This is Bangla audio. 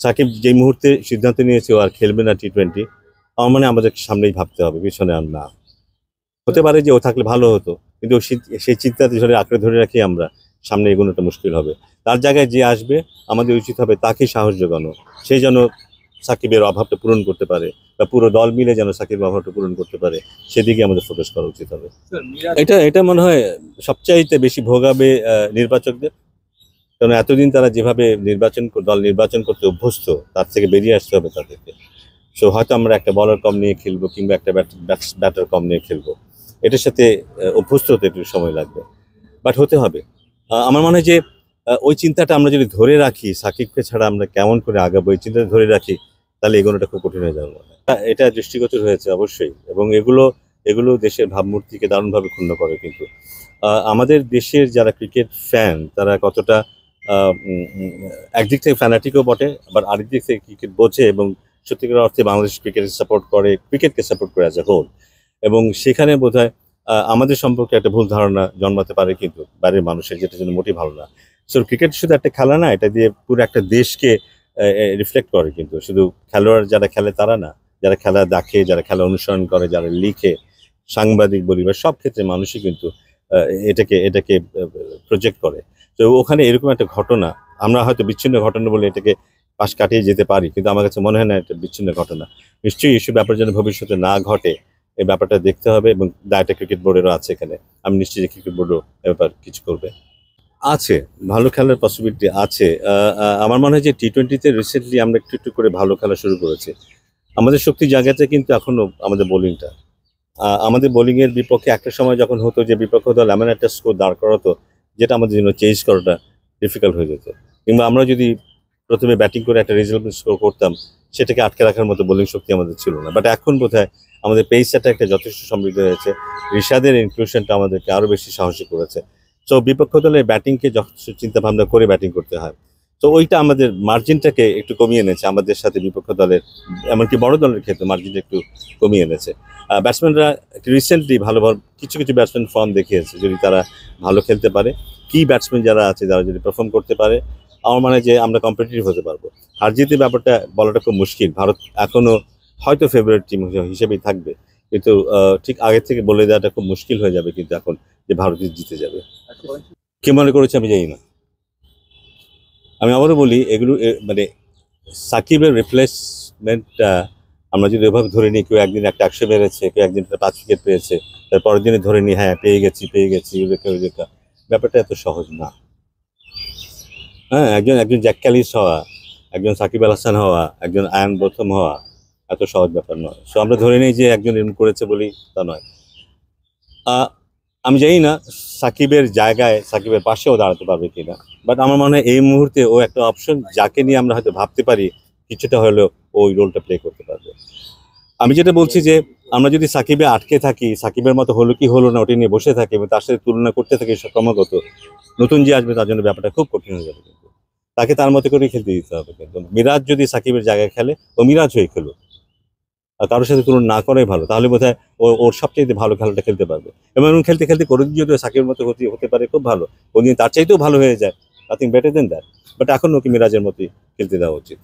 সাকিব যে মুহূর্তে সিদ্ধান্ত নিয়েছে ও আর খেলবে না টি-20, আমার মনে হয় আমাদের সামনেই ভাবতে হবে, পিছনে আর না। হতে পারে যে ও থাকলে ভালো হতো, কিন্তু সেই চিন্তাতে ধরে আঁকড়ে ধরে রাখি আমরা, সামনে এগোনোটা মুশকিল হবে। তার জায়গায় যে আসবে আমাদের উচিত হবে তাকে সাহস যোগানো, সে যেন সাকিবের অভাবটা পূরণ করতে পারে, বা পুরো দল মিলে যেন সাকিবের অভাবটা পূরণ করতে পারে, সেদিকে আমাদের ফোকাস করা উচিত হবে। এটা এটা মনে হয় সবচাইতে বেশি ভোগাবে নির্বাচকদের, কারণ এতদিন তারা যেভাবে দল নির্বাচন করতে অভ্যস্ত, তার থেকে বেরিয়ে আসতে হবে তাদেরকে। সো হয়তো আমরা একটা বলার কম নিয়ে খেলবো, কিংবা একটা ব্যাটার কম নিয়ে খেলবো, এটার সাথে অভ্যস্ত হতে একটু সময় লাগবে, বাট হতে হবে। আমার মনে হয় যে ওই চিন্তাটা আমরা যদি ধরে রাখি, সাকিবকে ছাড়া আমরা কেমন করে আগাবো, এই চিন্তাটা ধরে রাখি, তাহলে এগোনোটা খুব কঠিন হয়ে যাবে মনে হয়। এটা দৃষ্টিগোচর হয়েছে অবশ্যই, এবং এগুলো এগুলো দেশের ভাবমূর্তিকে দারুণভাবে ক্ষুণ্ণ করে। কিন্তু আমাদের দেশের যারা ক্রিকেট ফ্যান, তারা কতটা একদিক থেকে ফ্যানাটিকও বটে, আবার আরেক দিক থেকে ক্রিকেট বোঝে এবং সত্যিকার অর্থে বাংলাদেশ ক্রিকেটকে সাপোর্ট করে অ্যাজ এ হোল। এবং সেখানে বোধহয় আমাদের সম্পর্কে একটা ভুল ধারণা জন্মাতে পারে কিন্তু বাইরের মানুষের, যেটা জন্য মোটেই ভালো না। সো ক্রিকেট শুধু একটা খেলা না, এটা দিয়ে পুরো একটা দেশকে রিফ্লেক্ট করে। কিন্তু শুধু খেলোয়াড় যারা খেলে তারা না, যারা খেলা দেখে, যারা খেলা অনুসরণ করে, যারা লিখে, সাংবাদিক বলি, বা সব ক্ষেত্রে মানুষই কিন্তু এটাকে এটাকে প্রজেক্ট করে। তো ওখানে এরকম একটা ঘটনা, আমরা হয়তো বিচ্ছিন্ন ঘটনা বলে এটাকে পাশ কাটিয়ে যেতে পারি, কিন্তু আমার কাছে মনে হয় না এটা বিচ্ছিন্ন ঘটনা। নিশ্চয়ই এসব ব্যাপার যেন ভবিষ্যতে না ঘটে, এই ব্যাপারটা দেখতে হবে, এবং দায়টা ক্রিকেট বোর্ডেরও আছে এখানে। আমি নিশ্চয়ই যে ক্রিকেট বোর্ডও ব্যাপার কিছু করবে। আছে, ভালো খেলার পসিবিলিটি আছে। আমার মনে হয় যে টি-20তে রিসেন্টলি আমরা একটু একটু করে ভালো খেলা শুরু করেছি। আমাদের শক্তি জায়গাতে কিন্তু এখনো আমাদের বোলিংটা, আমাদের বোলিং এর বিপক্ষে একটা সময় যখন হতো যে বিপক্ষ দল এমন একটা স্কোর দাঁড় করাতো, যেটা আমাদের জন্য চেঞ্জ করাটা ডিফিকাল্ট হয়ে যেত। কিংবা আমরা যদি প্রথমে ব্যাটিং করে একটা রিজনেবল স্কোর করতাম, সেটাকে আটকে রাখার মতো বোলিং শক্তি আমাদের ছিল না। বাট এখন বোধহয় আমাদের পেস অ্যাটাকটা যথেষ্ট সমৃদ্ধ হয়েছে, রিশাদের ইনক্লুশনটা আমাদেরকে আরো বেশি সাহসী করেছে। সো বিপক্ষ দলের ব্যাটিংকে যথেষ্ট চিন্তা ভাবনা করে ব্যাটিং করতে হয়। তো ওইটা আমাদের মার্জিনটাকে একটু কমিয়ে এনেছে আমাদের সাথে বিপক্ষ দলের, এমনকি বড় দলের ক্ষেত্রে মার্জিনটা একটু কমিয়ে এনেছে। ব্যাটসম্যানরা রিসেন্টলি ভালো ভালো কিছু কিছু ব্যাটসম্যান ফর্ম দেখিয়েছে, যদি তারা ভালো খেলতে পারে, কি ব্যাটসম্যান যারা আছে তারা যদি পারফর্ম করতে পারে, আমার মনে হয় যে আমরা কম্পিটিটিভ হতে পারবো। হার জিতের ব্যাপারটা বলাটা খুব মুশকিল, ভারত এখনো হয়তো ফেভারিট টিম হিসেবেই থাকবে, কিন্তু ঠিক আগের থেকে বলে দেওয়াটা খুব মুশকিল হয়ে যাবে কিন্তু এখন, যে ভারত জিতে যাবে। কে মনে করেছে আমি জানি না। আমি আবারও বলি, এগুলো মানে সাকিবের রিপ্লেসমেন্টটা আমরা যদি ওইভাবে ধরে নিই, কেউ একদিন একটা 100 মেরেছে, কেউ একদিন 5 উইকেট পেয়েছে, তার পরের দিনে ধরে নিই হ্যাঁ পেয়ে গেছি রেখা, ব্যাপারটা এত সহজ না। হ্যাঁ, একজন একজন জ্যাক ক্যালিস হওয়া, একজন সাকিব আল হাসান হওয়া, একজন আয়ান বোথম হওয়া এত সহজ ব্যাপার নয়। সো আমরা ধরে নিই যে একজন এরকম করেছে বলেই তা নয়। আমি জানি না সাকিবের জায়গায় সাকিবের পাশেও দাঁড়াতে পারবে কিনা, বাট আমার মনে হয় এই মুহূর্তে ও একটা অপশন, যাকে নিয়ে আমরা হয়তো ভাবতে পারি কিছুটা হলেও ওই রোলটা প্লে করতে পারবে। আমি যেটা বলছি যে আমরা যদি সাকিবে আটকে থাকি, সাকিবের মতো হলো কি হলো না ওটা নিয়ে বসে থাকি এবং তার সাথে তুলনা করতে থাকি ক্রমাগত, নতুন যে আসবে তার জন্য ব্যাপারটা খুব কঠিন হয়ে যাবে। কিন্তু তাকে তার মতো করে খেলতে দিতে হবে। কিন্তু মিরাজ যদি সাকিবের জায়গায় খেলে, ও মিরাজ হয়ে খেলো, আর কারোর সাথে তুলনা না করাই ভালো, তাহলে বোধহয় ওর সবচেয়ে ভালো খেলাটা খেলতে পারবে। এবং খেলতে খেলতে করে যদি সাকিবের মতো হতে পারে, খুব ভালো। ও দিন তার চাইতেও ভালো হয়ে যায়, nothing better then that. But এখন ওকে মিরাজের মতোই খেলতে দেওয়া উচিত।